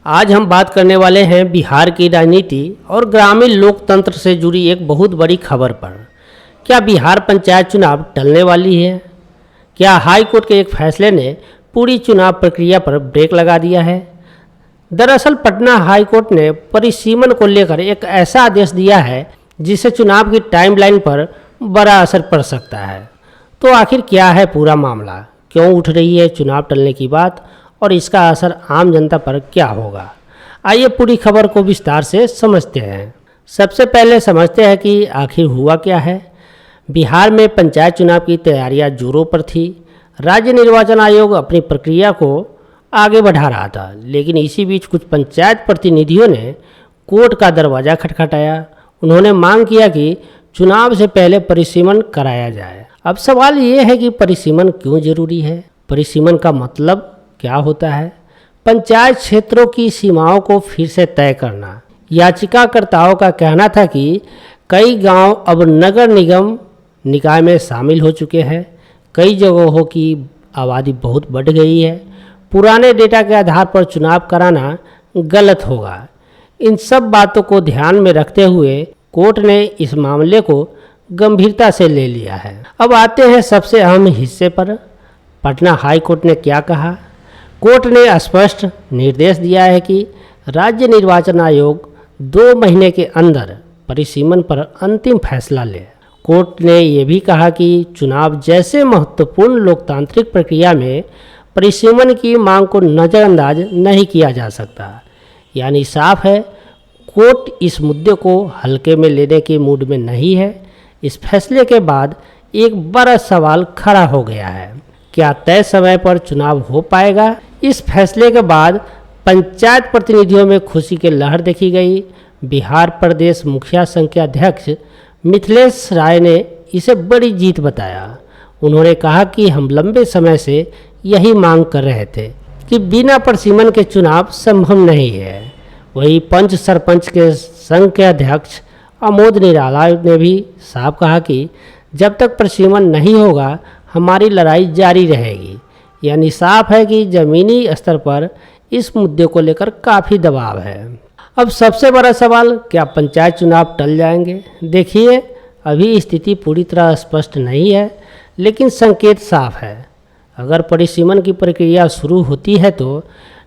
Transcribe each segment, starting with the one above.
आज हम बात करने वाले हैं बिहार की राजनीति और ग्रामीण लोकतंत्र से जुड़ी एक बहुत बड़ी खबर पर। क्या बिहार पंचायत चुनाव टलने वाली है? क्या हाई कोर्ट के एक फैसले ने पूरी चुनाव प्रक्रिया पर ब्रेक लगा दिया है? दरअसल पटना हाई कोर्ट ने परिसीमन को लेकर एक ऐसा आदेश दिया है जिससे चुनाव की टाइमलाइन पर बड़ा असर पड़ सकता है। तो आखिर क्या है पूरा मामला, क्यों उठ रही है चुनाव टलने की बात और इसका असर आम जनता पर क्या होगा? आइए पूरी खबर को विस्तार से समझते हैं। सबसे पहले समझते हैं कि आखिर हुआ क्या है। बिहार में पंचायत चुनाव की तैयारियां जोरों पर थी। राज्य निर्वाचन आयोग अपनी प्रक्रिया को आगे बढ़ा रहा था, लेकिन इसी बीच कुछ पंचायत प्रतिनिधियों ने कोर्ट का दरवाज़ा खटखटाया। उन्होंने मांग किया कि चुनाव से पहले परिसीमन कराया जाए। अब सवाल ये है कि परिसीमन क्यों जरूरी है? परिसीमन का मतलब क्या होता है? पंचायत क्षेत्रों की सीमाओं को फिर से तय करना। याचिकाकर्ताओं का कहना था कि कई गांव अब नगर निगम निकाय में शामिल हो चुके हैं। कई जगहों की आबादी बहुत बढ़ गई है। पुराने डेटा के आधार पर चुनाव कराना गलत होगा। इन सब बातों को ध्यान में रखते हुए कोर्ट ने इस मामले को गंभीरता से ले लिया है। अब आते हैं सबसे अहम हिस्से पर। पटना हाई कोर्ट ने क्या कहा? कोर्ट ने स्पष्ट निर्देश दिया है कि राज्य निर्वाचन आयोग 2 महीने के अंदर परिसीमन पर अंतिम फैसला ले। कोर्ट ने यह भी कहा कि चुनाव जैसे महत्वपूर्ण लोकतांत्रिक प्रक्रिया में परिसीमन की मांग को नज़रअंदाज नहीं किया जा सकता। यानी साफ है, कोर्ट इस मुद्दे को हल्के में लेने के मूड में नहीं है। इस फैसले के बाद एक बड़ा सवाल खड़ा हो गया है, क्या तय समय पर चुनाव हो पाएगा? इस फैसले के बाद पंचायत प्रतिनिधियों में खुशी की लहर देखी गई। बिहार प्रदेश मुखिया संघ के अध्यक्ष मिथिलेश राय ने इसे बड़ी जीत बताया। उन्होंने कहा कि हम लंबे समय से यही मांग कर रहे थे कि बिना परिसीमन के चुनाव संभव नहीं है। वहीं पंच सरपंच के संघ के अध्यक्ष अमोद निराला ने भी साफ कहा कि जब तक परिसीमन नहीं होगा हमारी लड़ाई जारी रहेगी। यानी साफ है कि ज़मीनी स्तर पर इस मुद्दे को लेकर काफ़ी दबाव है। अब सबसे बड़ा सवाल, क्या पंचायत चुनाव टल जाएंगे? देखिए, अभी स्थिति पूरी तरह स्पष्ट नहीं है, लेकिन संकेत साफ है। अगर परिसीमन की प्रक्रिया शुरू होती है तो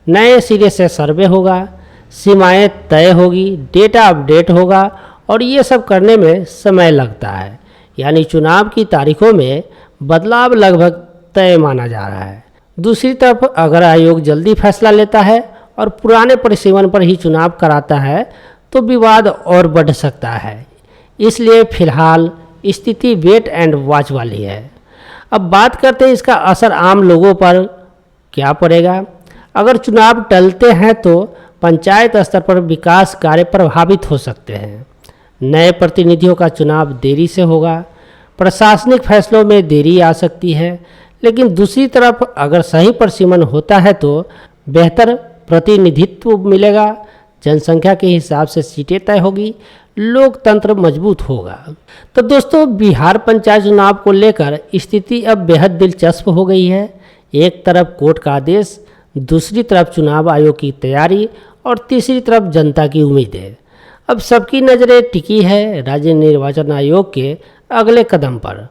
नए सिरे से सर्वे होगा, सीमाएं तय होगी, डेटा अपडेट होगा और ये सब करने में समय लगता है। यानी चुनाव की तारीखों में बदलाव लगभग तय माना जा रहा है। दूसरी तरफ अगर आयोग जल्दी फैसला लेता है और पुराने परिसीमन पर ही चुनाव कराता है तो विवाद और बढ़ सकता है। इसलिए फिलहाल स्थिति वेट एंड वॉच वाली है। अब बात करते हैं इसका असर आम लोगों पर क्या पड़ेगा। अगर चुनाव टलते हैं तो पंचायत स्तर पर विकास कार्य प्रभावित हो सकते हैं। नए प्रतिनिधियों का चुनाव देरी से होगा, प्रशासनिक फैसलों में देरी आ सकती है। लेकिन दूसरी तरफ अगर सही परिसीमन होता है तो बेहतर प्रतिनिधित्व मिलेगा, जनसंख्या के हिसाब से सीटें तय होगी, लोकतंत्र मजबूत होगा। तो दोस्तों, बिहार पंचायत चुनाव को लेकर स्थिति अब बेहद दिलचस्प हो गई है। एक तरफ कोर्ट का आदेश, दूसरी तरफ चुनाव आयोग की तैयारी और तीसरी तरफ जनता की उम्मीदें। अब सबकी नज़रें टिकी है राज्य निर्वाचन आयोग के अगले कदम पर।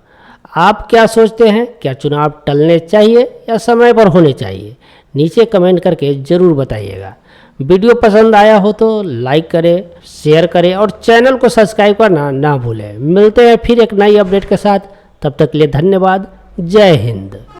आप क्या सोचते हैं? क्या चुनाव टलने चाहिए या समय पर होने चाहिए? नीचे कमेंट करके ज़रूर बताइएगा। वीडियो पसंद आया हो तो लाइक करें, शेयर करें और चैनल को सब्सक्राइब करना ना भूलें। मिलते हैं फिर एक नई अपडेट के साथ। तब तक के लिए धन्यवाद। जय हिंद।